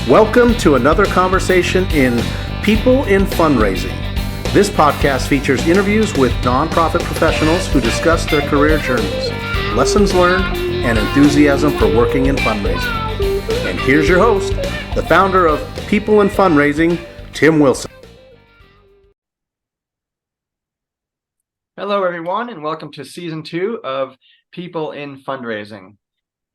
Welcome to another conversation in People in Fundraising. This podcast features interviews with nonprofit professionals who discuss their career journeys, lessons learned, and enthusiasm for working in fundraising. And here's your host, the founder of People in Fundraising, Tim Wilson. Hello, everyone, and welcome to Season 2 of People in Fundraising,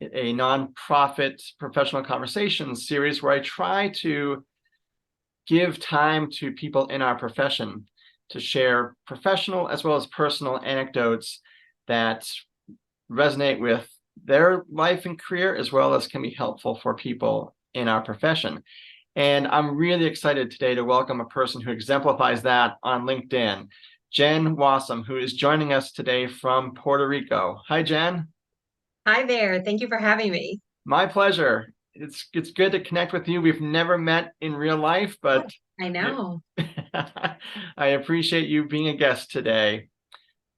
a nonprofit professional conversations series where I try to give time to people in our profession to share professional as well as personal anecdotes that resonate with their life and career, as well as can be helpful for people in our profession. And I'm really excited today to welcome a person who exemplifies that on LinkedIn, Jen Wasem, who is joining us today from Puerto Rico. Hi, Jen. Hi there. Thank you for having me. My pleasure. It's good to connect with you. We've never met in real life, but I know. I appreciate you being a guest today.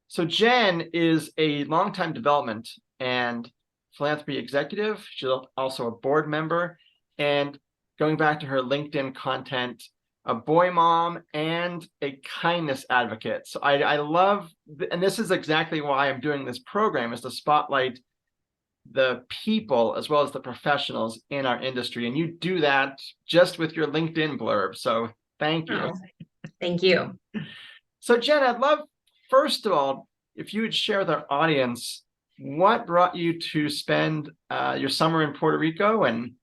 So Jen is a longtime development and philanthropy executive. She's also a board member, and going back to her LinkedIn content, a boy mom and a kindness advocate. So I love, and this is exactly why I'm doing this program, is to spotlight the people as well as the professionals in our industry. And you do that just with your LinkedIn blurb. So thank you. Oh, thank you. So Jen, I'd love, first of all, if you would share with our audience, what brought you to spend your summer in Puerto Rico, and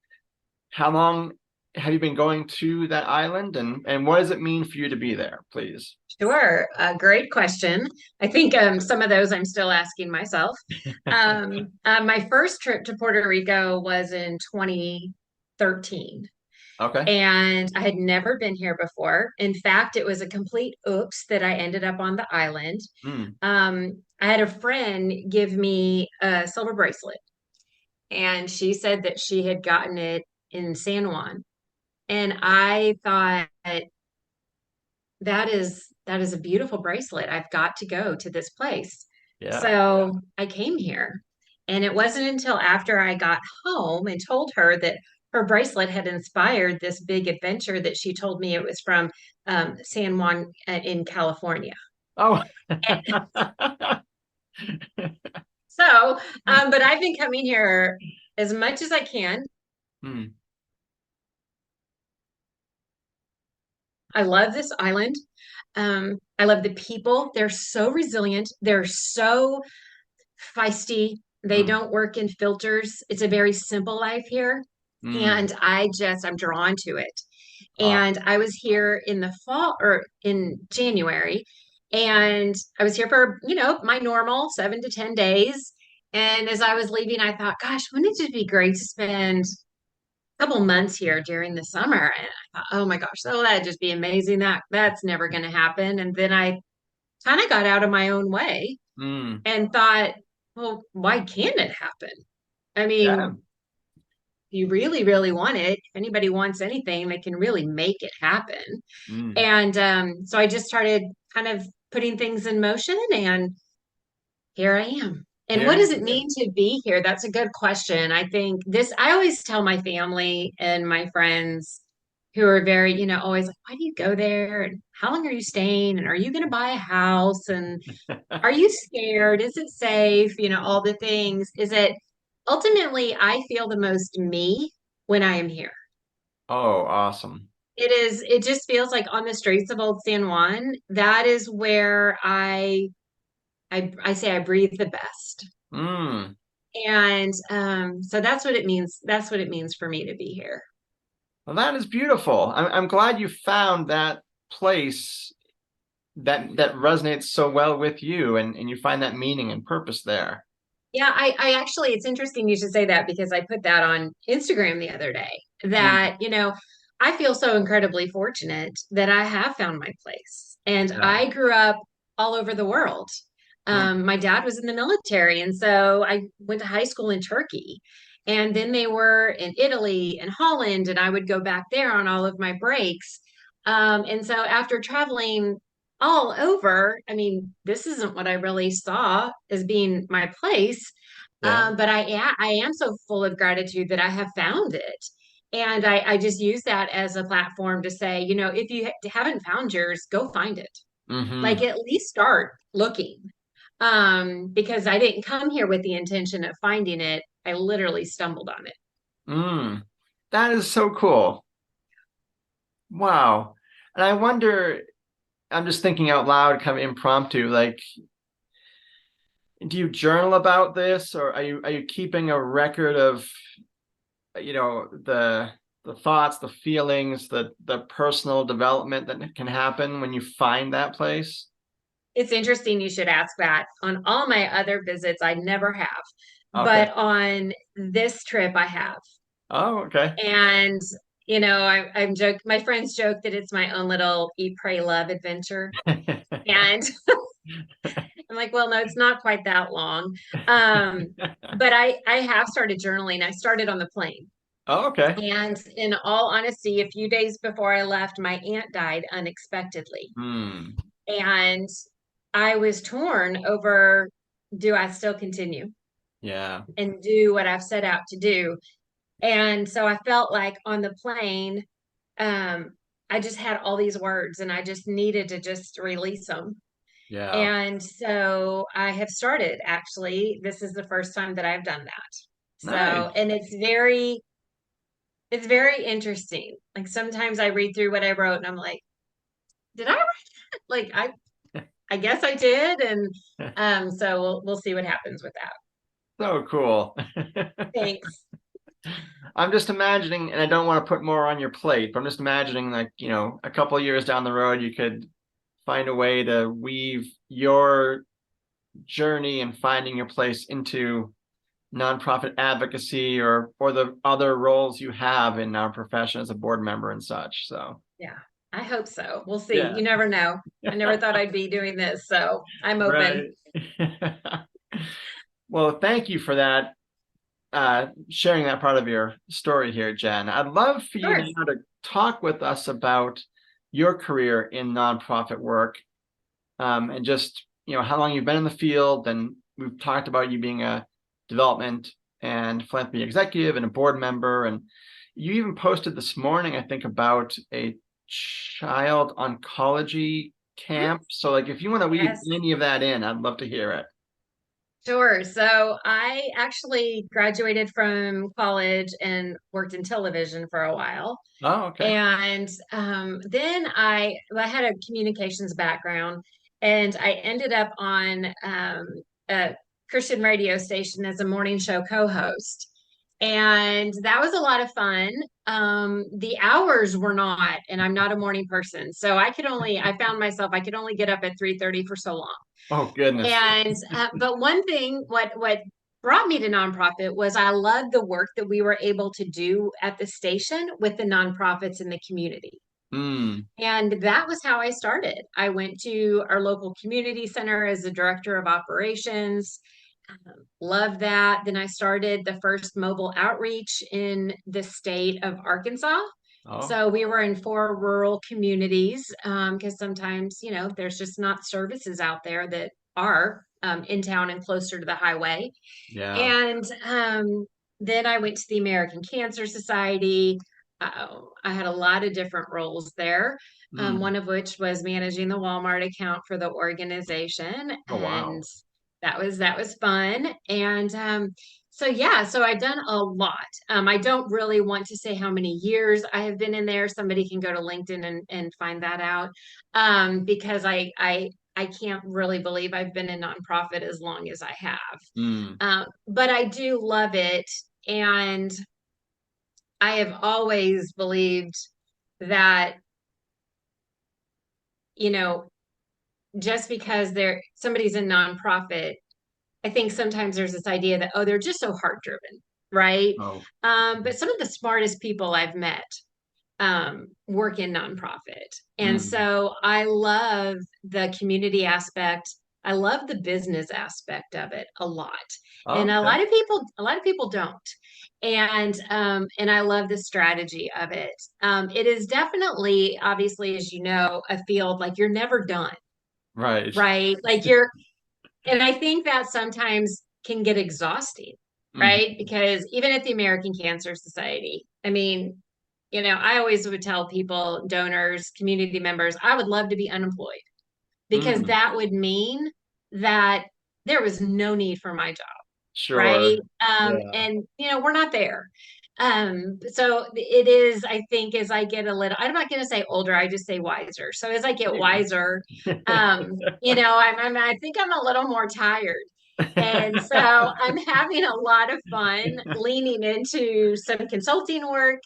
how long have you been going to that island, and what does it mean for you to be there, please? Sure. Great question. I think some of those I'm still asking myself. My first trip to Puerto Rico was in 2013. Okay. And I had never been here before. In fact, it was a complete oops that I ended up on the island. I had a friend give me a silver bracelet, and she said that she had gotten it in San Juan. And I thought, that is a beautiful bracelet. I've got to go to this place. Yeah. So I came here, and it wasn't until after I got home and told her that her bracelet had inspired this big adventure that she told me it was from San Juan in California. Oh. So, but I've been coming here as much as I can. I love this island. I love the people. They're so resilient. They're so feisty. They don't work in filters. It's a very simple life here. And I'm drawn to it. And I was here in the fall, or in January, and I was here for, my normal 7 to 10 days. And as I was leaving, I thought, gosh, wouldn't it just be great to spend couple months here during the summer, and I thought, oh my gosh, that'd just be amazing. That's never going to happen. And then I kind of got out of my own way and thought, well, why can't it happen? I mean, Yeah. you really, really want it. If anybody wants anything, they can really make it happen. And so I just started kind of putting things in motion, and here I am. And what does it mean to be here? That's a good question. I think I always tell my family and my friends who are very, always like, why do you go there? And how long are you staying? And are you going to buy a house? And are you scared? Is it safe? All the things. Is it ultimately, I feel the most me when I am here. Oh, awesome. It just feels like on the streets of Old San Juan, that is where I say I breathe the best. And so that's what it means. That's what it means for me to be here. Well, that is beautiful. I'm glad you found that place that resonates so well with you, and you find that meaning and purpose there. Yeah, I actually, it's interesting you should say that, because I put that on Instagram the other day that, I feel so incredibly fortunate that I have found my place. And I grew up all over the world. My dad was in the military, and so I went to high school in Turkey, and then they were in Italy and Holland, and I would go back there on all of my breaks. And so after traveling all over, I mean, this isn't what I really saw as being my place. But I am so full of gratitude that I have found it. And I just use that as a platform to say, if you haven't found yours, go find it. Mm-hmm. Like at least start looking. Because I didn't come here with the intention of finding it. I literally stumbled on it. That is so cool. Wow. And I wonder, I'm just thinking out loud, kind of impromptu, like, do you journal about this, or are you keeping a record of, the thoughts, the feelings, the personal development that can happen when you find that place? It's interesting you should ask that. On all my other visits, I never have. Okay. But on this trip, I have. Oh, okay. And, I'm joke. My friends joke that it's my own little eat, pray, love adventure. And I'm like, well, no, it's not quite that long. But I have started journaling. I started on the plane. Oh, okay. And in all honesty, a few days before I left, my aunt died unexpectedly. Hmm. And I was torn over, do I still continue Yeah. and do what I've set out to do? And so I felt like on the plane, um, I just had all these words and I just needed to just release them. Yeah. And so I have started, actually. This is the first time that I've done that. So, Nice. and it's very interesting. Like sometimes I read through what I wrote and I'm like, did I write that? Like I guess I did. And so we'll see what happens with that. So cool. Thanks. I'm just imagining, and I don't want to put more on your plate, but I'm just imagining, like, a couple of years down the road, you could find a way to weave your journey and finding your place into nonprofit advocacy or the other roles you have in our profession as a board member and such. So Yeah, I hope so. We'll see. yeah. You never know. I never thought I'd be doing this, so I'm open. Right. Well, thank you for that, sharing that part of your story here, Jen. I'd love for you Sure. now to talk with us about your career in nonprofit work, and just, how long you've been in the field. And we've talked about you being a development and philanthropy executive and a board member. And you even posted this morning, I think, about a child oncology camp. So, like, if you want to weave Yes. any of that in, I'd love to hear it. Sure. So I actually graduated from college and worked in television for a while. Oh, okay. And then I had a communications background and I ended up on a Christian radio station as a morning show co-host. And that was a lot of fun. The hours were not, and I'm not a morning person. So I found myself, I could only get up at 3:30 for so long. Oh, goodness. And but one thing, what brought me to nonprofit was I loved the work that we were able to do at the station with the nonprofits in the community. Hmm. And that was how I started. I went to our local community center as the director of operations. Loved that. Then I started the first mobile outreach in the state of Arkansas. Oh, So we were in 4 rural communities because sometimes, there's just not services out there that are in town and closer to the highway. yeah. And then I went to the American Cancer Society. I had a lot of different roles there, Hmm. one of which was managing the Walmart account for the organization. Oh, And wow. that was fun. And so yeah, so I've done a lot. I don't really want to say how many years I have been in there. Somebody can go to LinkedIn and find that out. Because I can't really believe I've been in nonprofit as long as I have. Hmm. But I do love it. And I have always believed that, you know, just because somebody's in nonprofit, I think sometimes there's this idea that, oh, they're just so heart driven, right? Oh. But some of the smartest people I've met work in nonprofit. And Hmm. so I love the community aspect. I love the business aspect of it a lot. And Oh, okay. a lot of people don't. And I love the strategy of it. It is definitely, obviously, as you know, a field like you're never done, Right. right? And I think that sometimes can get exhausting, Hmm. right? Because even at the American Cancer Society, I mean, I always would tell people, donors, community members, I would love to be unemployed because Mm, that would mean that there was no need for my job, sure. right? Yeah. And we're not there. So it is, I think, as I get a little, I'm not going to say older, I just say wiser. So as I get There you wiser, go. I think I'm a little more tired. And so I'm having a lot of fun leaning into some consulting work,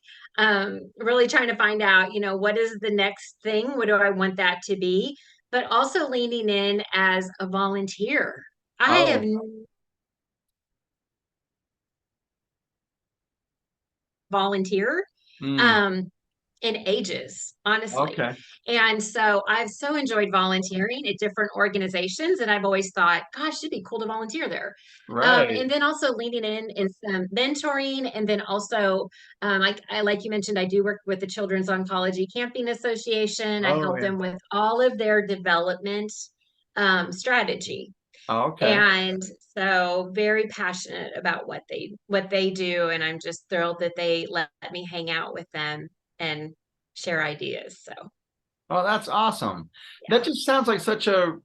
really trying to find out, what is the next thing? What do I want that to be? But also leaning in as a volunteer. I have Oh, volunteer mm, um, in ages, honestly. okay. And so I've so enjoyed volunteering at different organizations, and I've always thought, gosh, it'd be cool to volunteer there. Right. And then also leaning in some mentoring, and then also, like you mentioned, I do work with the Children's Oncology Camping Association. I Oh, help yeah. them with all of their development strategy. Oh, okay. And so very passionate about what they do, and I'm just thrilled that they let me hang out with them and share ideas. So Oh, that's awesome. That yeah. just sounds like such a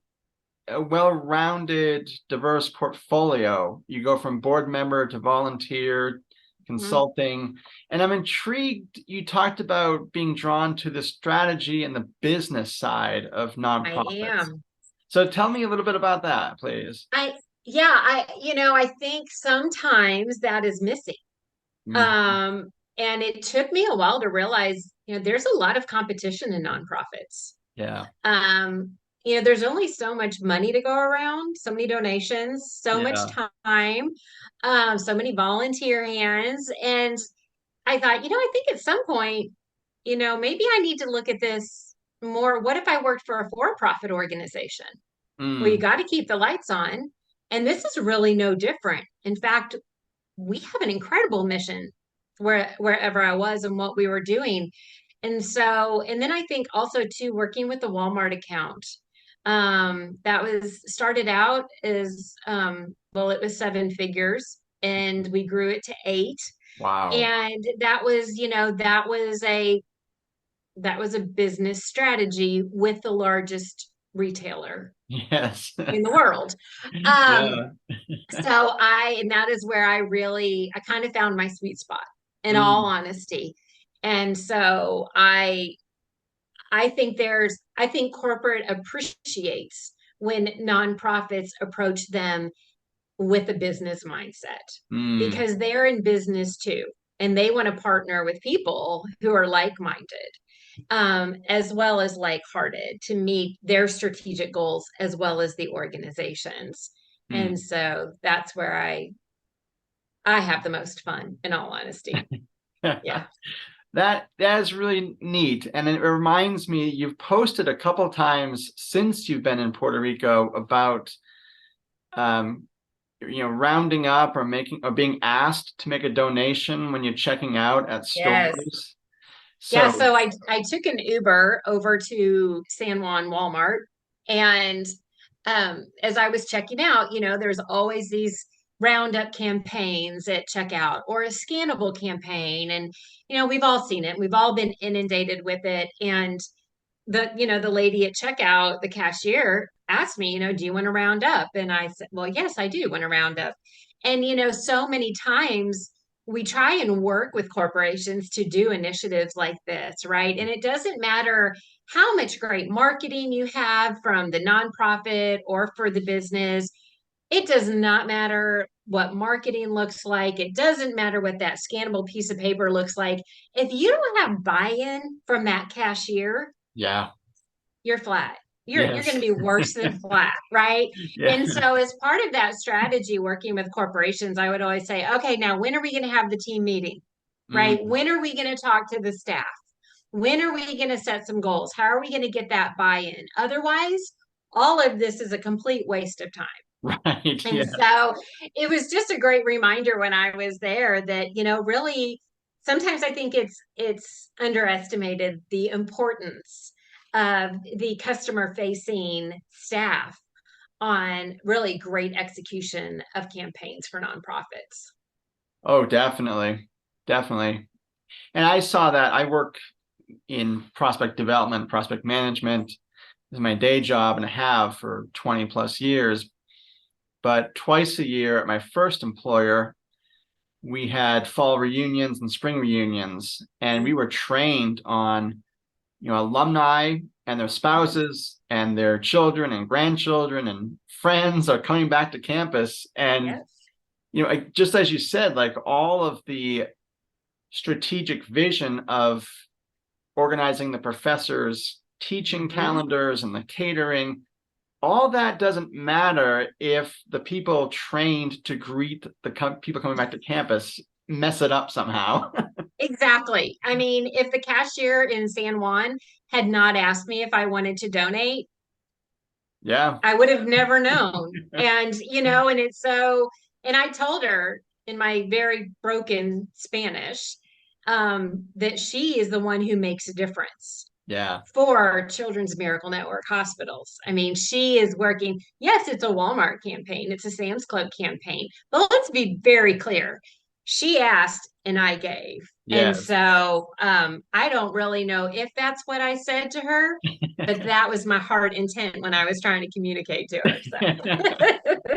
well-rounded, diverse portfolio. You go from board member to volunteer, Mhm. consulting, and I'm intrigued. You talked about being drawn to the strategy and the business side of I nonprofits. am. So tell me a little bit about that, please. I Yeah, I think sometimes that is missing. Mm, Um, and it took me a while to realize, there's a lot of competition in nonprofits. yeah, Um, there's only so much money to go around, so many donations, so much yeah. time, so many volunteer hands. And I thought, I think at some point, maybe I need to look at this more. What if I worked for a for-profit organization? Well, you Mm, got to keep the lights on. And this is really no different. In fact, we have an incredible mission wherever I was and what we were doing. And then I think also too, working with the Walmart account. That was started out as well, it was seven figures and we grew it to eight. wow. And that was a business strategy with the largest retailer Yes. in the world. Um, Yeah. and that is where I kind of found my sweet spot, in all Mm, honesty. And so I think corporate appreciates when nonprofits approach them with a business mindset mm, because they're in business too. And they want to partner with people who are like-minded, as well as like-hearted to meet their strategic goals as well as the organization's. mm. And so that's where I have the most fun, in all honesty. Yeah. That is really neat. And it reminds me, you've posted a couple times since you've been in Puerto Rico about um, rounding up or making or being asked to make a donation when you're checking out at Yes. stores. Yeah. So So I took an Uber over to San Juan Walmart. And as I was checking out, there's always these roundup campaigns at checkout or a scannable campaign. And, we've all seen it. We've all been inundated with it. And the lady at checkout, the cashier, asked me, do you want to round up? And I said, well, yes, I do want to round up. And so many times we try and work with corporations to do initiatives like this, right? And it doesn't matter how much great marketing you have from the nonprofit or for the business. It does not matter what marketing looks like. It doesn't matter what that scannable piece of paper looks like. If you don't have buy-in from that cashier, yeah, you're flat. You're going yes, to be worse than flat, right? yeah, And so as part of that strategy working with corporations, I would always say, okay, now when are we going to have the team meeting? Right? mm, When are we going to talk to the staff? When are we going to set some goals? How are we going to get that buy-in? Otherwise, all of this is a complete waste of time. right, And yeah. so it was just a great reminder when I was there that, really sometimes I think it's underestimated the importance of the customer facing staff on really great execution of campaigns for nonprofits. Oh, definitely, definitely. And I saw that. I work in prospect development, prospect management. This is my day job and I have for 20 plus years. But twice a year at my first employer, we had fall reunions and spring reunions, and we were trained on, alumni and their spouses and their children and grandchildren and friends are coming back to campus. And, Yes. just as you said, like all of the strategic vision of organizing the professors' teaching calendars and the catering, all that doesn't matter if the people trained to greet the people coming back to campus mess it up somehow. Exactly. I mean, if the cashier in San Juan had not asked me if I wanted to donate, Yeah. I would have never known. And, and it's so, and I told her in my very broken Spanish, that she is the one who makes a difference Yeah. for Children's Miracle Network hospitals. I mean, she is working. Yes, it's a Walmart campaign, it's a Sam's Club campaign, but let's be very clear. She asked and I gave. And Yes. so I don't really know if that's what I said to her, but that was my heart intent when I was trying to communicate to her. So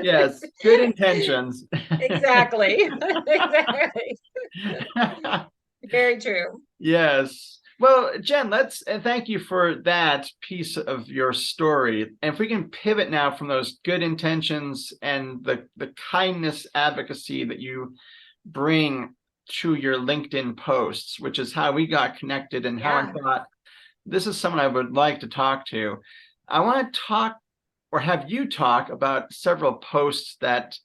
Yes. Good intentions. exactly. Exactly. Very true. Yes. Well, Jen, and thank you for that piece of your story. And if we can pivot now from those good intentions and the kindness advocacy that you bring to your LinkedIn posts, which is how we got connected and how I thought this is someone I would like to talk to. I want to talk or have you talk about several posts that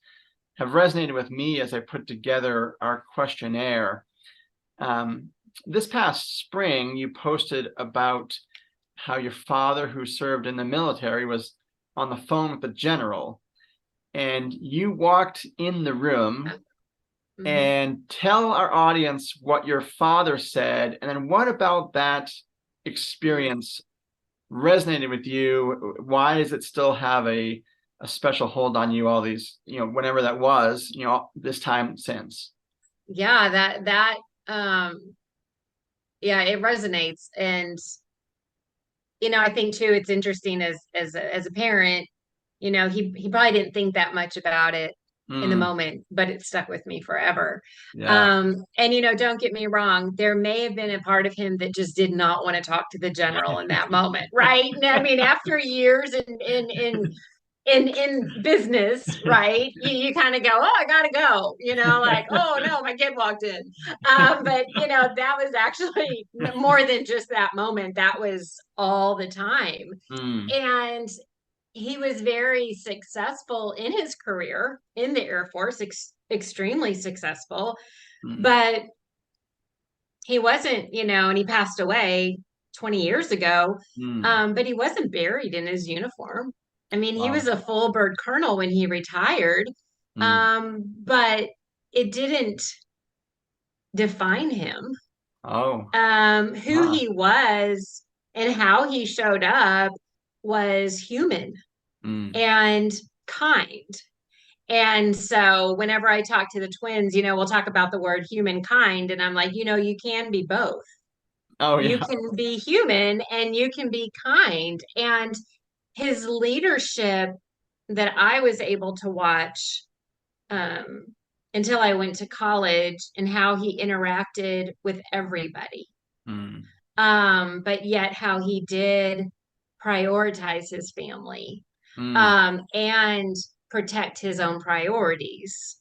have resonated with me as I put together our questionnaire. This past spring, you posted about how your father, who served in the military, was on the phone with the general, and you walked in the room. And tell our audience what your father said, and then what about that experience resonated with you? Why does it still have a special hold on you all these, whenever that was, this time since? Yeah, it resonates. And I think too, it's interesting as a parent, he probably didn't think that much about it in the moment, but it stuck with me forever. Yeah. And don't get me wrong, there may have been a part of him that just did not want to talk to the general in that moment, right? I mean, after years in business, right? You kind of go, oh, I gotta go, like, oh no, my kid walked in. But that was actually more than just that moment. That was all the time. And he was very successful in his career in the Air Force, extremely successful, but he wasn't, and he passed away 20 years ago. But he wasn't buried in his uniform. I mean, he was a full bird colonel when he retired, but it didn't define him. Who he was and how he showed up was human and kind. And so whenever I talk to the twins, we'll talk about the word humankind, and I'm like, you can be both. You can be human and you can be kind. And his leadership that I was able to watch until I went to college, and how he interacted with everybody. But yet how he did prioritize his family and protect his own priorities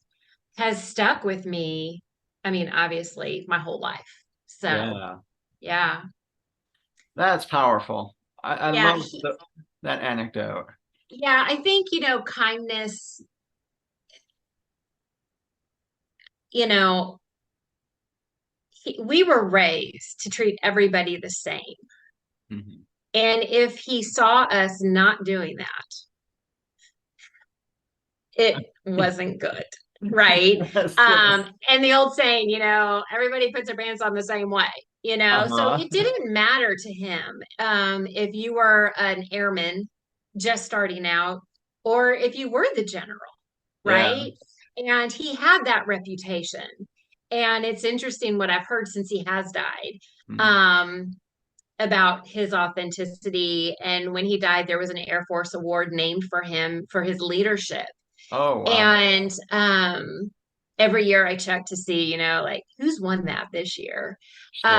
has stuck with me. I mean, obviously, my whole life. So, yeah. That's powerful. I Yeah. love that anecdote. Yeah, I think, kindness, we were raised to treat everybody the same. And if he saw us not doing that, it wasn't good. Right. And the old saying, everybody puts their pants on the same way, so it didn't matter to him if you were an airman just starting out or if you were the general, right? And he had that reputation. And it's interesting what I've heard since he has died. Mhm. About his authenticity. And when he died, there was an Air Force award named for him for his leadership. Oh, wow. And every year I check to see, like who's won that this year. Sure.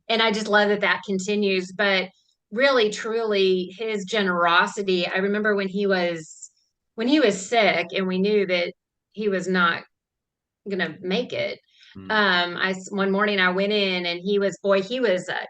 And I just love that that continues. But really, truly, his generosity. I remember when he was sick, and we knew that he was not gonna make it. Mm. One morning I went in, and he was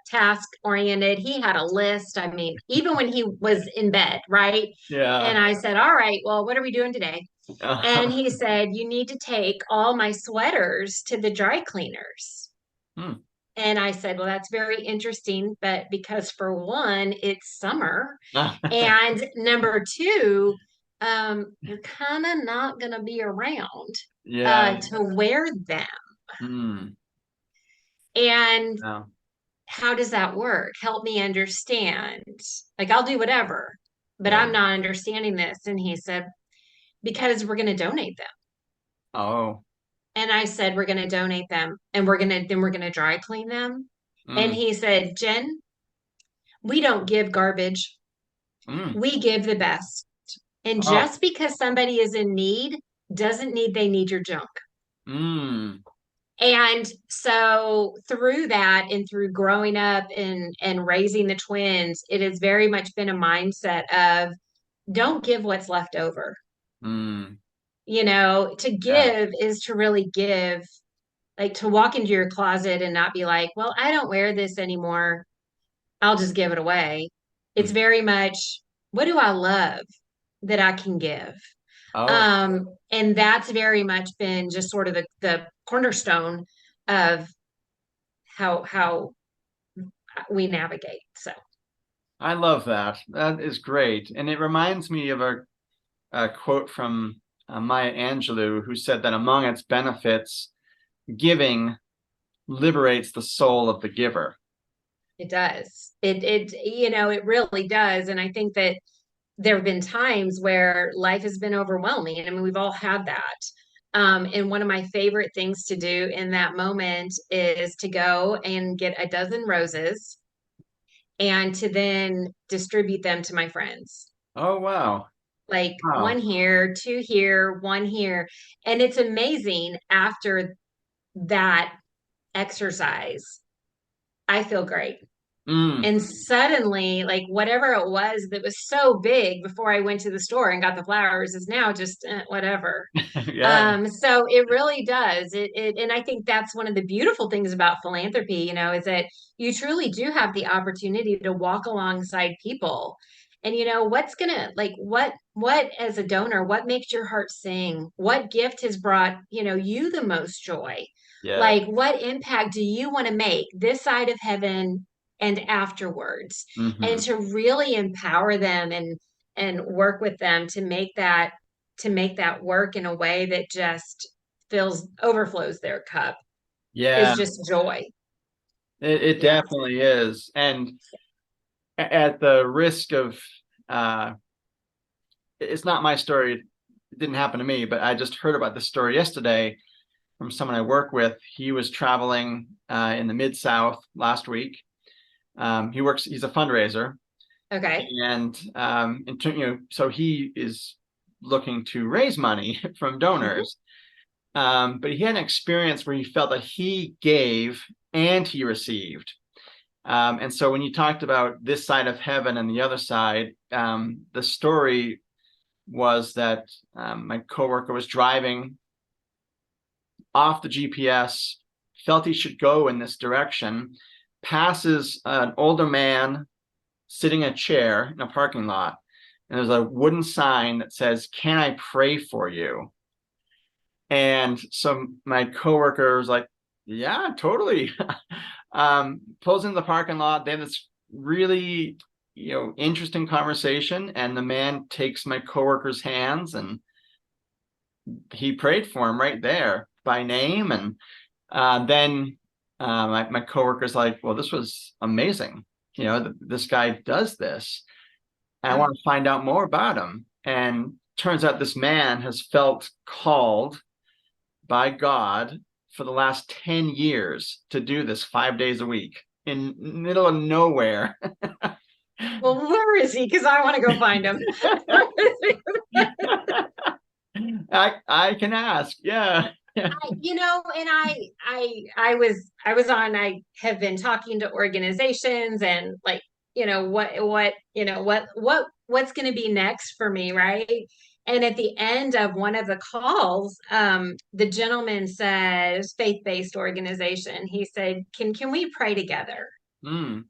task oriented. He had a list. I mean, even when he was in bed, right? Yeah. And I said, all right, well, what are we doing today? And he said, you need to take all my sweaters to the dry cleaners. Hmm. And I said, well, that's very interesting, but because for one, it's summer. And number two, you're kind of not going to be around Yeah. to wear them. Mm. And Yeah. how does that work? Help me understand. Like, I'll do whatever, but Yeah. I'm not understanding this. And he said, because we're going to donate them. Oh. And I said, we're going to donate them, and we're going to dry clean them. And Mm. he said, Jen, we don't give garbage. Mm. We give the best. And Oh. just because somebody is in need doesn't need they need your junk. Mm. And so through that, and through growing up and raising the twins, it has very much been a mindset of don't give what's left over. Mm. To Yeah. give is to really give, like to walk into your closet and not be like, well, I don't wear this anymore. I'll just give it away. It's Mm. very much, what do I love that I can give? Oh. And that's very much been just sort of the cornerstone of how we navigate. So I love that. That is great. And it reminds me of a quote from Maya Angelou, who said that among its benefits, giving liberates the soul of the giver. it does. It really does. And I think that there have been times where life has been overwhelming. I mean, we've all had that. And one of my favorite things to do in that moment is to go and get a dozen roses and to then distribute them to my friends. Oh, wow. Like Wow. one here, two here, one here. And it's amazing after that exercise, I feel great. Mm. And suddenly, like whatever it was that was so big before I went to the store and got the flowers is now just whatever. Yeah. So it really does. And I think that's one of the beautiful things about philanthropy, is that you truly do have the opportunity to walk alongside people. And what's gonna like what as a donor, what makes your heart sing? What gift has brought, you the most joy? Yeah. Like what impact do you want to make this side of heaven and afterwards? And Hmm. to really empower them and work with them to make that work in a way that just overflows their cup Yeah. is just joy. It Yeah. definitely is. And at the risk of, uh, it's not my story. It didn't happen to me, but I just heard about this story yesterday from someone I work with. He was traveling in the Mid-South last week. He's a fundraiser. Okay. And so he is looking to raise money from Mhm. donors. But he had an experience where he felt that he gave and he received. And so when you talked about this side of heaven and the other side, the story was that my coworker was driving off the GPS, felt he should go in this direction, passes an older man sitting in a chair in a parking lot. And there's a wooden sign that says, "Can I pray for you?" And so my coworker was like, "Yeah, totally." Pulls into the parking lot. They have this really, interesting conversation. And the man takes my coworker's hands and he prayed for him right there by name. And then my coworker's like, "Well, this was amazing. This guy does this. And I Yeah. want to find out more about him." And turns out this man has felt called by God for the last 10 years to do this 5 days a week in middle of nowhere. Well, where is he? Because I want to go find him. I can ask. Yeah. And I have been talking to organizations and like, what's going to be next for me, right? And at the end of one of the calls, the gentleman says, faith-based organization, he said, can we pray together? Mm.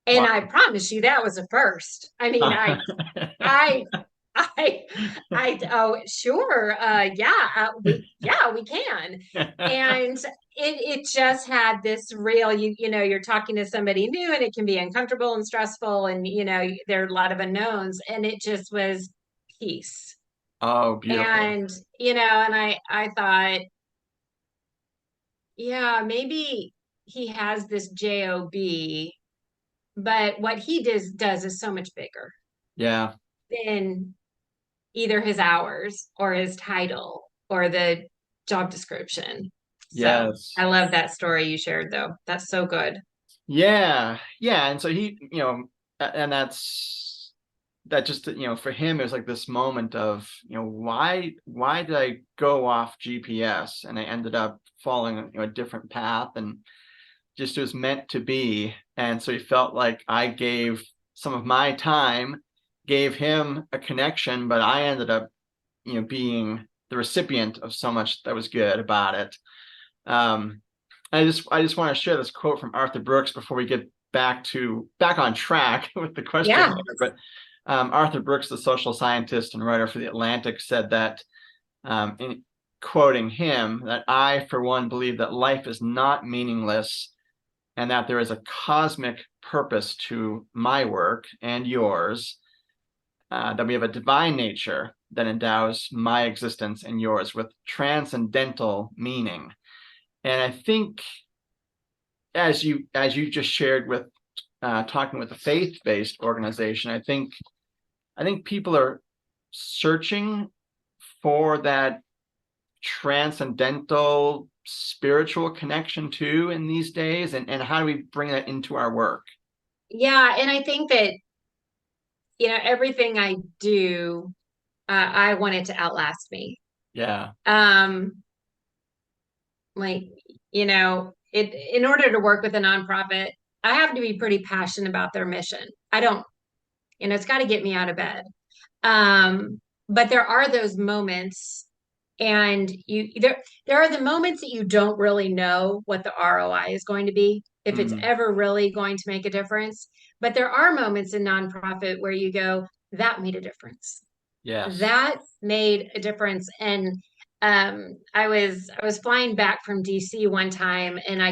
And Wow. I promise you that was a first. I mean, oh, sure. We can. And it just had this real, you're talking to somebody new and it can be uncomfortable and stressful. And, there are a lot of unknowns, and it just was peace. Oh, beautiful. And, and I thought, yeah, maybe he has this job, but what he does is so much bigger Yeah. than either his hours or his title or the job description. So Yes. I love that story you shared, though. That's so good. Yeah. And so he, and that just, for him, it was like this moment of, why did I go off GPS and I ended up following a different path, and just it was meant to be. And so he felt like I gave some of my time, gave him a connection, but I ended up, being the recipient of so much that was good about it. I just want to share this quote from Arthur Brooks before we get back on track with the question. Yeah. But Arthur Brooks, the social scientist and writer for The Atlantic, said that, in quoting him, that I, for one, believe that life is not meaningless and that there is a cosmic purpose to my work and yours, that we have a divine nature that endows my existence and yours with transcendental meaning. And I think, as you just shared with talking with a faith-based organization, I think people are searching for that transcendental spiritual connection too in these days, and how do we bring that into our work? Yeah, and I think that everything I do, I want it to outlast me. Yeah. Like, in order to work with a nonprofit, I have to be pretty passionate about their mission. I don't, it's got to get me out of bed. But there are those moments, and there are the moments that you don't really know what the ROI is going to be, if it's ever really going to make a difference. But there are moments in nonprofit where you go, that made a difference. Yes. That made a difference. And I was flying back from DC one time, and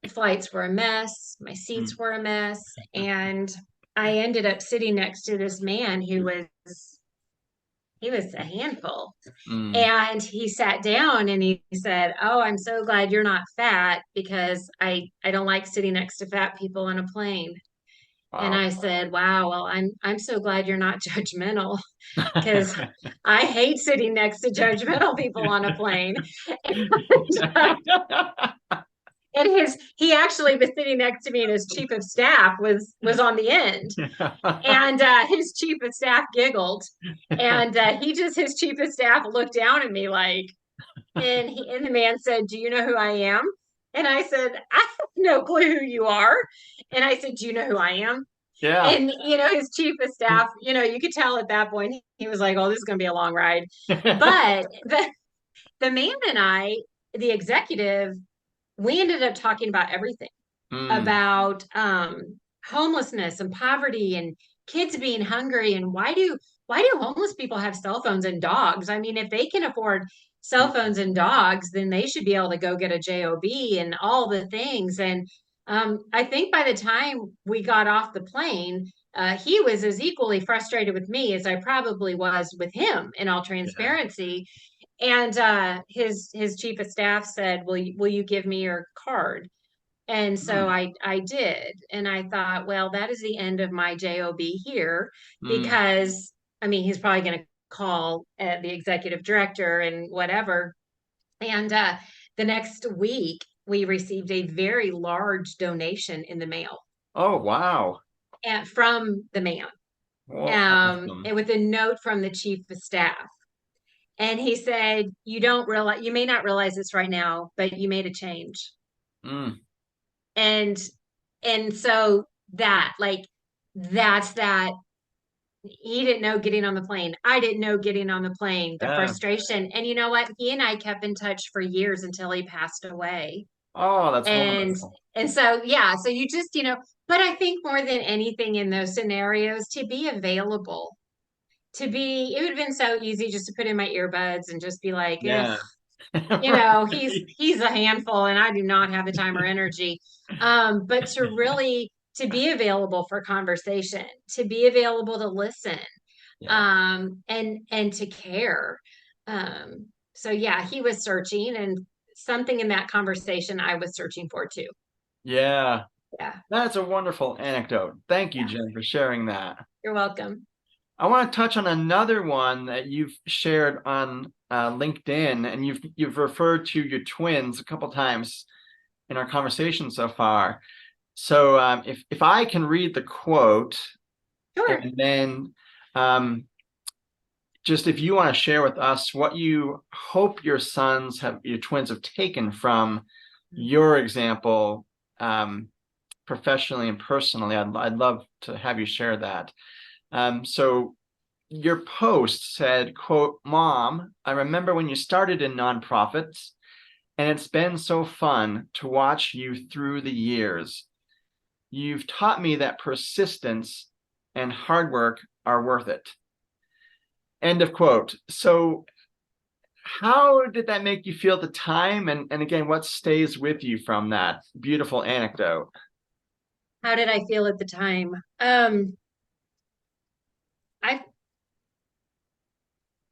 flights were a mess, my seats were a mess, and I ended up sitting next to this man who was a handful. And he sat down and he said, "Oh, I'm so glad you're not fat, because I don't like sitting next to fat people on a plane." Wow. And I said, "Wow, well, I'm so glad you're not judgmental, because I hate sitting next to judgmental people on a plane." And he actually was sitting next to me, and his chief of staff was on the end. And his chief of staff giggled, and his chief of staff looked down at me like, and the man said, "Do you know who I am?" And I said, "I have no clue who you are." And I said, "Do you know who I am?" Yeah. And his chief of staff, you could tell at that point he was like, "Oh, this is going to be a long ride." But the man and I, the executive, we ended up talking about everything, about homelessness and poverty and kids being hungry, and why do homeless people have cell phones and dogs? I mean, if they can afford cell phones and dogs, then they should be able to go get a job and all the things. And I think by the time we got off the plane, he was as equally frustrated with me as I probably was with him, in all transparency. And his chief of staff said, will you give me your card?" And so I did. And I thought, well, that is the end of my job here, because I mean, he's probably going to call the executive director and whatever. And the next week, we received a very large donation in the mail Oh, wow. and from the man, Well, awesome. and with a note from the chief of staff. And he said, you may not realize this right now, but you made a change. Mm, And, and so that's that. He didn't know getting on the plane. I didn't know getting on the plane, the yeah. frustration. And you know what? He and I kept in touch for years until he passed away. Oh, that's And wonderful. and so yeah, so you just, but I think more than anything in those scenarios, to be available, it would have been so easy just to put in my earbuds and just be like, ugh, Yeah. Right. he's a handful and I do not have the time or energy. But to be available for conversation, to be available to listen, Yeah. and to care. So yeah, he was searching, and something in that conversation I was searching for too. Yeah. Yeah, That's a wonderful anecdote. Thank you, yeah. Jen, for sharing that. You're welcome. I want to touch on another one that you've shared on LinkedIn, and you've referred to your twins a couple times in our conversation so far. So if I can read the quote, Sure. and then um, just if you want to share with us what you hope your twins have taken from your example, professionally and personally, I'd love to have you share that. So your post said, quote, "Mom, I remember when you started in nonprofits, and it's been so fun to watch you through the years. You've taught me that persistence and hard work are worth it." End of quote. So how did that make you feel at the time? And again, what stays with you from that beautiful anecdote? How did I feel at the time? I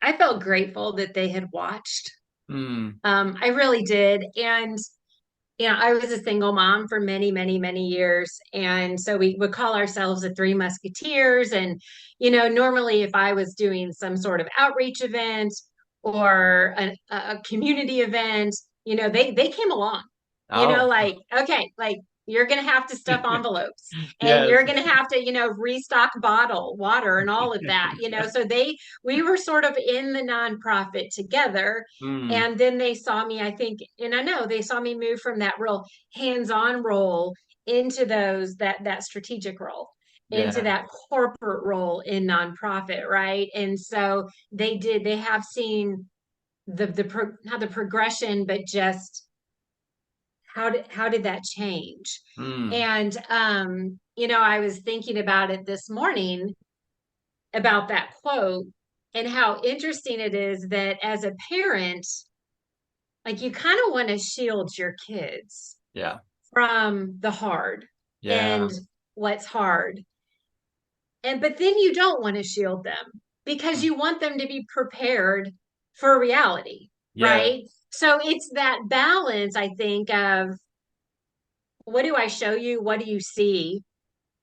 I felt grateful that they had watched. Mm, I really did. And I was a single mom for many, many, many years. And so we would call ourselves the Three Musketeers. And, normally if I was doing some sort of outreach event or a community event, they came along, oh, like, okay, like you're going to have to stuff envelopes and yes. you're going to have to, restock bottle water and all of that, so we were sort of in the nonprofit together. Mm, And then they saw me, I think, and I know they saw me move from that real hands-on role into that strategic role, into yeah. that corporate role in nonprofit, right? And so they have seen not the progression, but just how did that change? Mm, And I was thinking about it this morning about that quote and how interesting it is that as a parent, like you kind of want to shield your kids yeah. from the hard Yeah. and what's hard. But then you don't want to shield them because you want them to be prepared for reality, Yeah. right? So it's that balance, I think, of what do I show you? What do you see?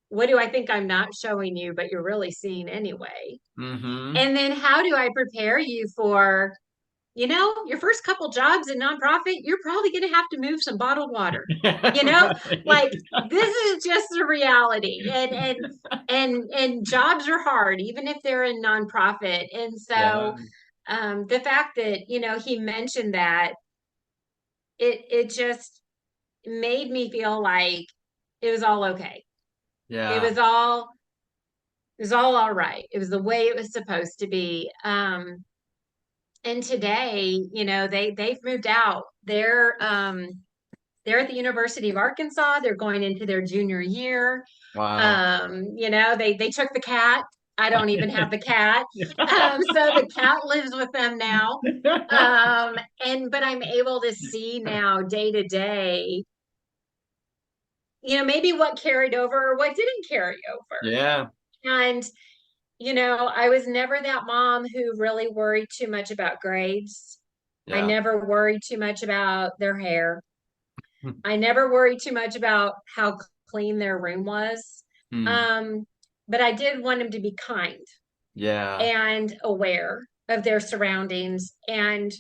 What do I think I'm not showing you, but you're really seeing anyway? Mm-hmm. And then how do I prepare you for, your first couple jobs in nonprofit, you're probably going to have to move some bottled water. Right. Like this is just the reality. And jobs are hard, even if they're in nonprofit. And Yeah. so the fact that, he mentioned that, it just made me feel like it was all okay. It Yeah. was all right. It was the way it was supposed to be. And today, they've moved out. They're at the University of Arkansas. They're going into their junior year. Wow. They took the cat. I don't even have the cat. So the cat lives with them now. But I'm able to see now day to day, maybe what carried over or what didn't carry over. Yeah. And I was never that mom who really worried too much about grades. I Yeah. never worried too much about their hair. I never worried too much about how clean their room was. Mm, Um, but I did want them to be kind yeah. and aware of their surroundings and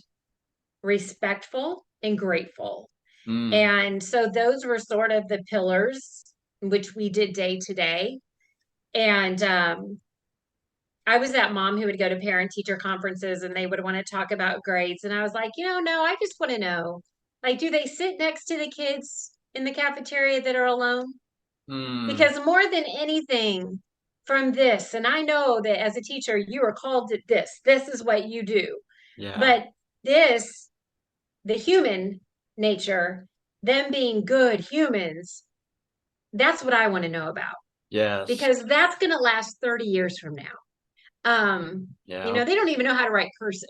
respectful and grateful. Mm. And so those were sort of the pillars which we did day to day. And I was that mom who would go to parent teacher conferences and they would want to talk about grades. And I was like, no, I just want to know, like, do they sit next to the kids in the cafeteria that are alone? Mm. Because more than anything from this, and I know that as a teacher, you are called to this is what you do. Yeah. But this, the human nature, them being good humans, that's what I want to know about Yes. because that's going to last 30 years from now. Yeah. They don't even know how to write cursive.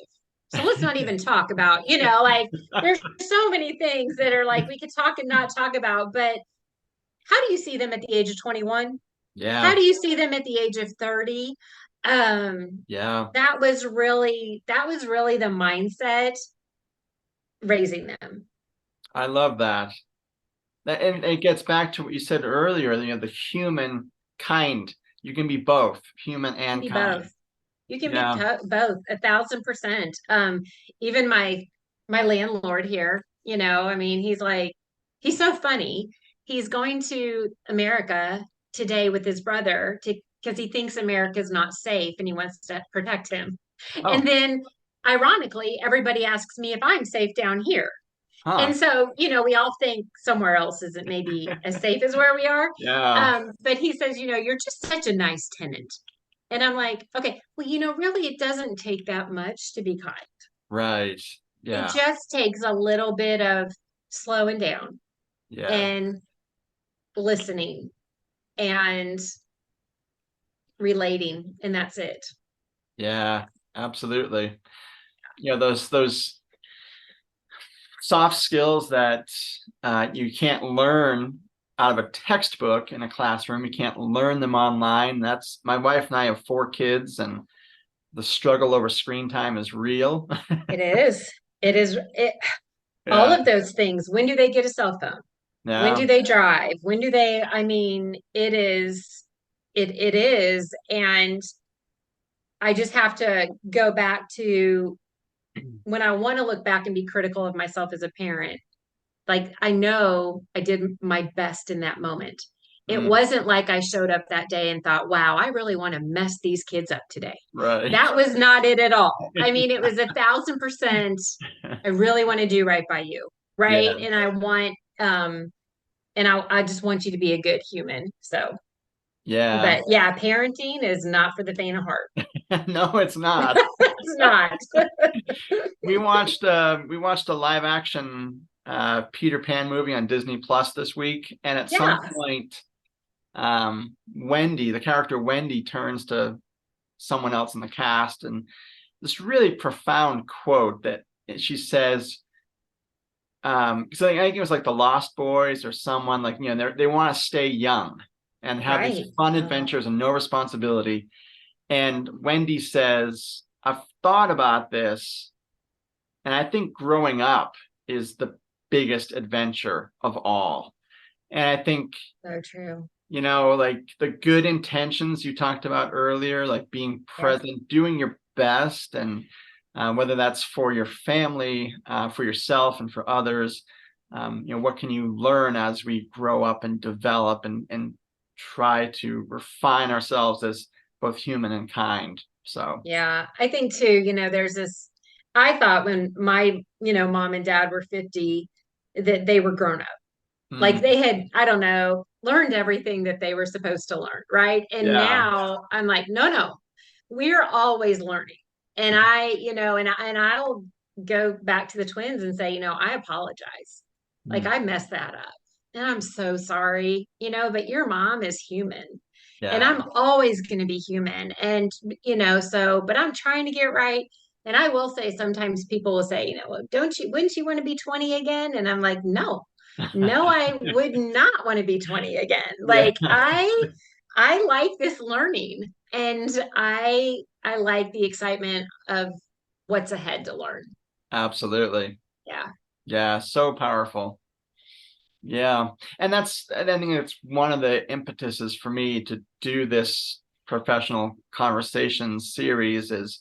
So let's not even talk about, like there's so many things that are like we could talk and not talk about, but how do you see them at the age of 21? How Yeah. do you see them at the age of 30? Yeah. That was really the mindset raising them. I love that. And it gets back to what you said earlier, the human kind. You can be both human You can and be kind. both. You can be Yeah. both 1,000%. Even my landlord here, I mean, he's so funny. He's going to America today with his brother because he thinks America's not safe and he wants to protect him. Oh, And then ironically, everybody asks me if I'm safe down here. huh. And so, we all think somewhere else isn't maybe as safe as where we are. Yeah. But he says, you're just such a nice tenant. And I'm like, okay, well, really, it doesn't take that much to be kind. Right. It Yeah. just takes a little bit of slowing down Yeah. and listening and relating, and that's it. Yeah. Absolutely. Those soft skills that you can't learn out of a textbook in a classroom. You can't learn them online. That's my wife and I have 4 kids, and the struggle over screen time is real. It is. It is. All Yeah. of those things. When do they get a cell phone? When Yeah. do they drive? When do they? I mean, it is. It is, and I just have to go back to when I want to look back and be critical of myself as a parent. Like I know I did my best in that moment. It Mm, wasn't like I showed up that day and thought, wow, I really want to mess these kids up today. right. That was not it at all. I mean, it was 1,000%. I really want to do right by you. Right. Yeah. And I want, and I just want you to be a good human. So, Yeah. but yeah, parenting is not for the faint of heart. No, it's not. It's not. We watched a live action Peter Pan movie on Disney Plus this week, and at some Yeah. point, Wendy, the character Wendy, turns to someone else in the cast, and this really profound quote that she says, because I think it was like the Lost Boys or someone, like, they want to stay young and have these Right. fun adventures and no responsibility. And Wendy says, I've thought about this, and I think growing up is the biggest adventure of all. And I think, So true. like the good intentions you talked about earlier, like being Yes. present, doing your best, and whether that's for your family, for yourself, and for others, what can you learn as we grow up and develop and try to refine ourselves as both human and kind. So, Yeah, I think too, there's this, I thought when my, mom and dad were 50, that they were grown up. Like mm, they had, I don't know, learned everything that they were supposed to learn, right? And yeah, now I'm like, no, we're always learning. And I'll go back to the twins and say, I apologize. Like mm, I messed that up. And I'm so sorry, but your mom is human. And yeah, I'm always going to be human. And, but I'm trying to get right. And I will say sometimes people will say, well, wouldn't you want to be 20 again? And I'm like, no, I would not want to be 20 again. yeah, Like I like this learning and I like the excitement of what's ahead to learn. absolutely. Yeah. Yeah, so powerful. Yeah. And I think it's one of the impetuses for me to do this professional conversation series is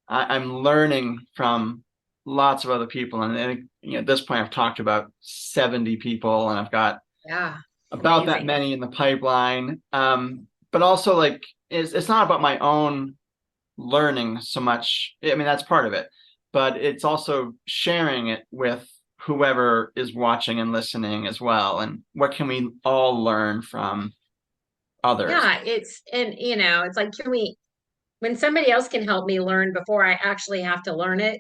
I'm learning from lots of other people. And at this point, I've talked to about 70 people, and I've got Yeah. about that Amazing. many in the pipeline. But also, like, it's not about my own learning so much. I mean, that's part of it, but it's also sharing it with whoever is watching and listening as well. And what can we all learn from others? Yeah, it's like, when somebody else can help me learn before I actually have to learn it,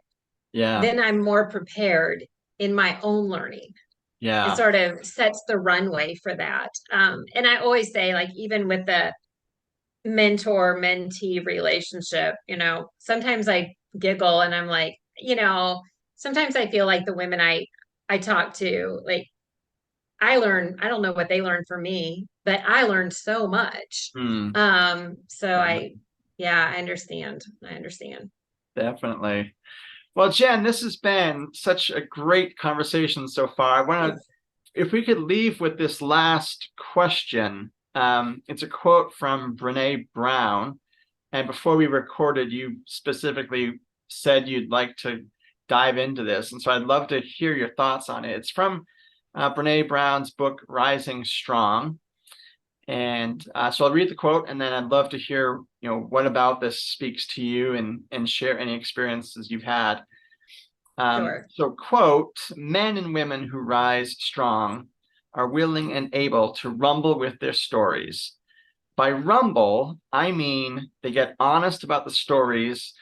Yeah. then I'm more prepared in my own learning. It Yeah. sort of sets the runway for that. And I always say, like, even with the mentor mentee relationship, sometimes I giggle and I'm like, sometimes I feel like the women I talk to, like, I don't know what they learned from me, but I learned so much. Hmm. So Yeah, yeah, I understand. I understand. definitely. Well, Jen, this has been such a great conversation so far. I want to, if we could leave with this last question. It's a quote from Brene Brown. And before we recorded, you specifically said you'd like to dive into this. And so I'd love to hear your thoughts on it. It's from Brene Brown's book, Rising Strong. And so I'll read the quote, and then I'd love to hear, what about this speaks to you, and share any experiences you've had. Sure. So, quote, men and women who rise strong are willing and able to rumble with their stories. By rumble, I mean they get honest about the stories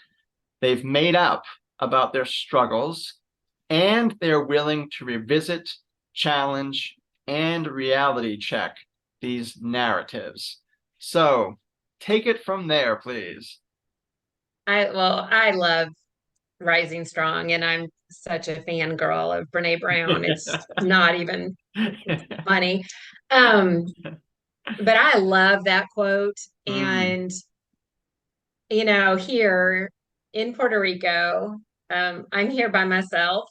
they've made up about their struggles, and they're willing to revisit, challenge, and reality check these narratives. So take it from there, please. I love Rising Strong, and I'm such a fangirl of Brene Brown. It's not even funny. Um, but I love that quote. Mm, And, here in Puerto Rico, I'm here by myself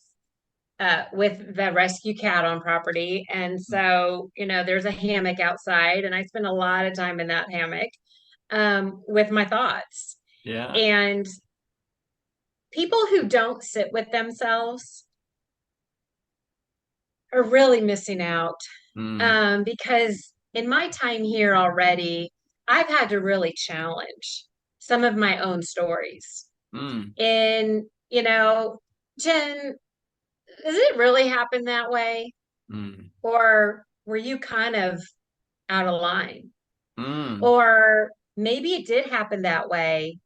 with the rescue cat on property. And so, there's a hammock outside, and I spend a lot of time in that hammock with my thoughts. yeah. And people who don't sit with themselves are really missing out, Mm, because in my time here already, I've had to really challenge some of my own stories. mm, And, Jen, does it really happen that way? mm, Or were you kind of out of line? mm, Or maybe it did happen that way.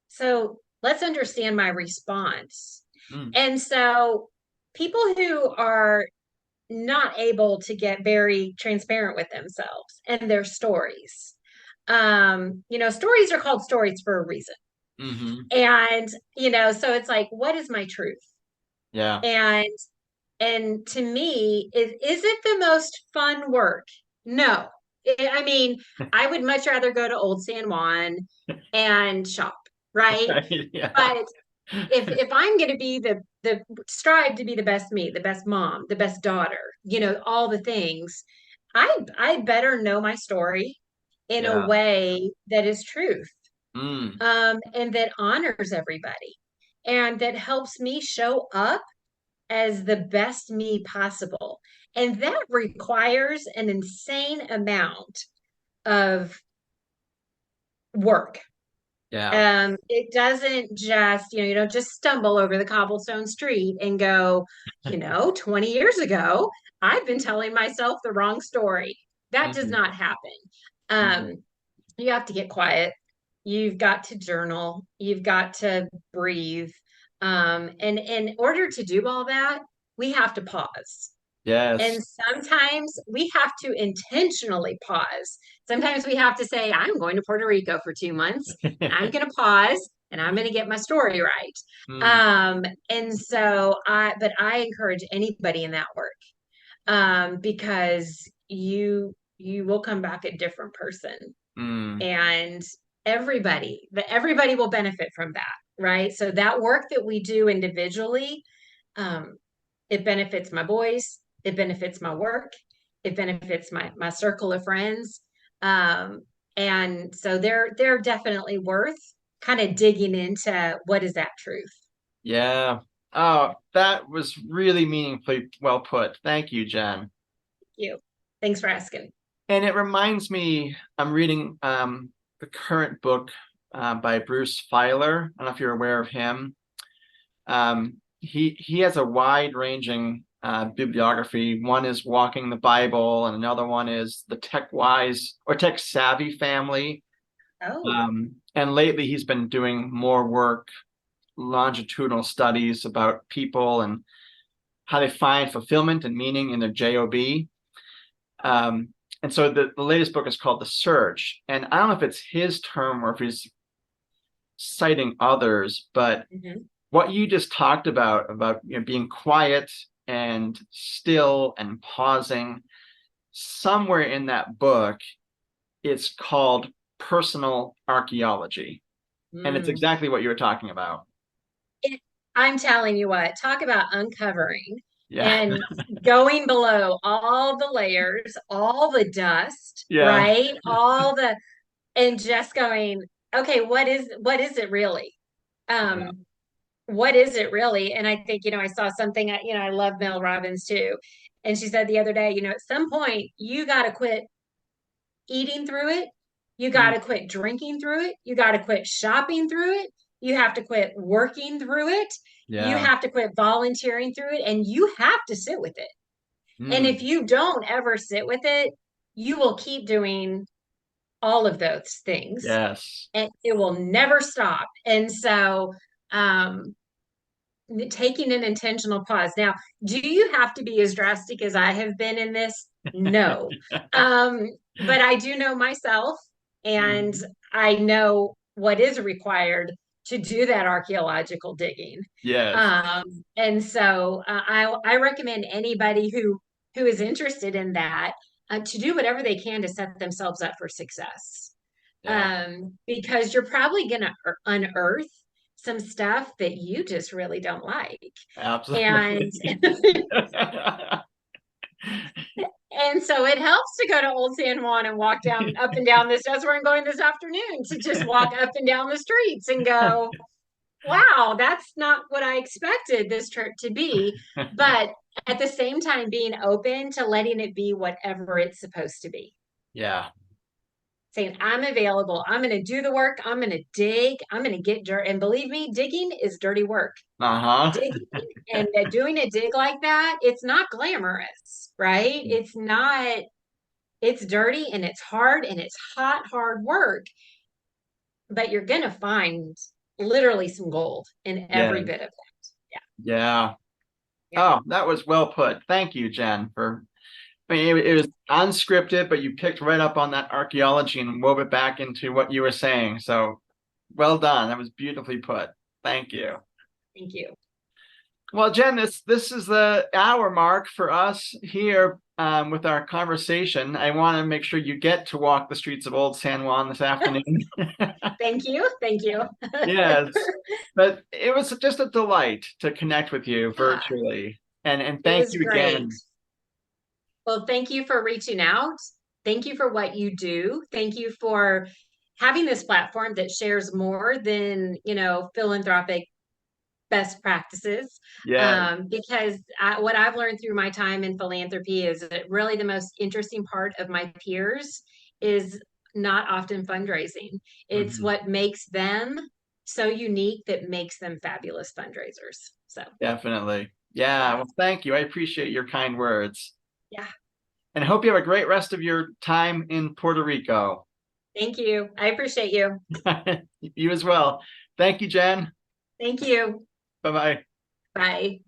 So let's understand my response. mm. And so people who are not able to get very transparent with themselves and their stories. Stories are called stories for a reason. Hmm. And, so it's like, what is my truth? Yeah. And to me, is it the most fun work? No. I mean, I would much rather go to Old San Juan and shop, right? Right. Yeah. But if I'm going to be the strive to be the best me, the best mom, the best daughter, all the things, I better know my story in a Yeah. way that is truth, Mm, and that honors everybody, and that helps me show up as the best me possible. And that requires an insane amount of work. yeah. It doesn't just, you don't just stumble over the cobblestone street and go, 20 years ago, I've been telling myself the wrong story. That does Mm, not happen. mm, Um, you have to get quiet. You've got to journal. You've got to breathe. And in order to do all that, we have to pause. yes. And sometimes we have to intentionally pause. Sometimes we have to say, I'm going to Puerto Rico for 2 months. I'm going to pause and I'm going to get my story right. Mm, And so but I encourage anybody in that work, because you will come back a different person, mm, and everybody will benefit from that, right? So that work that we do individually, um, it benefits my boys, it benefits my work, it benefits my circle of friends. Um, and so they're definitely worth kind of digging into what is that truth. yeah. Oh, that was really meaningfully well put. Thank you, Jen. Thank you. Thanks for asking. And it reminds me, I'm reading the current book by Bruce Feiler. I don't know if you're aware of him. He has a wide-ranging bibliography. One is Walking the Bible, and another one is the Tech Wise or Tech Savvy Family. Oh, And lately he's been doing more work, longitudinal studies about people and how they find fulfillment and meaning in their job. And so the latest book is called The Search. And I don't know if it's his term or if he's citing others, but what you just talked about being quiet and still and pausing, somewhere in that book, it's called personal archaeology. And it's exactly what you were talking about. I'm telling you what, talk about uncovering Yeah. and going below all the layers, all the dust, Yeah. right? And just going, okay, what is it really? What is it really? And I think, I saw something, I love Mel Robbins too. And she said the other day, at some point you got to quit eating through it. You got to quit drinking through it. You got to quit shopping through it. You have to quit working through it. You have to quit volunteering through it, and you have to sit with it. And if you don't ever sit with it, you will keep doing all of those things. Yes. And it will never stop. And so, taking an intentional pause. Now, do you have to be as drastic as I have been in this? No. But I do know myself, and I know what is required to do that archaeological digging. Yes. And so I recommend anybody who is interested in that to do whatever they can to set themselves up for success. Because you're probably going to unearth some stuff that you just really don't like. Absolutely. And so it helps to go to Old San Juan and walk up and down this. That's where I'm going this afternoon, to just walk up and down the streets and go, wow, that's not what I expected this trip to be. But at the same time, being open to letting it be whatever it's supposed to be. Yeah. Saying, I'm available. I'm going to do the work. I'm going to dig. I'm going to get dirt. And believe me, digging is dirty work. Digging and doing a dig like that, it's not glamorous, right? It's not, it's dirty and it's hard and it's hard work. But you're going to find literally some gold in every bit of that. Yeah. Oh, that was well put. Thank you, Jen, it was unscripted, but you picked right up on that archaeology and wove it back into what you were saying. So well done. That was beautifully put. Thank you. Thank you. Well, Jen, this is the hour mark for us here with our conversation. I want to make sure you get to walk the streets of Old San Juan this afternoon. Thank you. Thank you. Yes, but it was just a delight to connect with you virtually. And thank you again. Well, thank you for reaching out. Thank you for what you do. Thank you for having this platform that shares more than, philanthropic best practices. Because what I've learned through my time in philanthropy is that really the most interesting part of my peers is not often fundraising. It's what makes them so unique that makes them fabulous fundraisers. So definitely. Yeah. Well, thank you. I appreciate your kind words. Yeah. And I hope you have a great rest of your time in Puerto Rico. Thank you. I appreciate you. You as well. Thank you, Jen. Thank you. Bye-bye. Bye.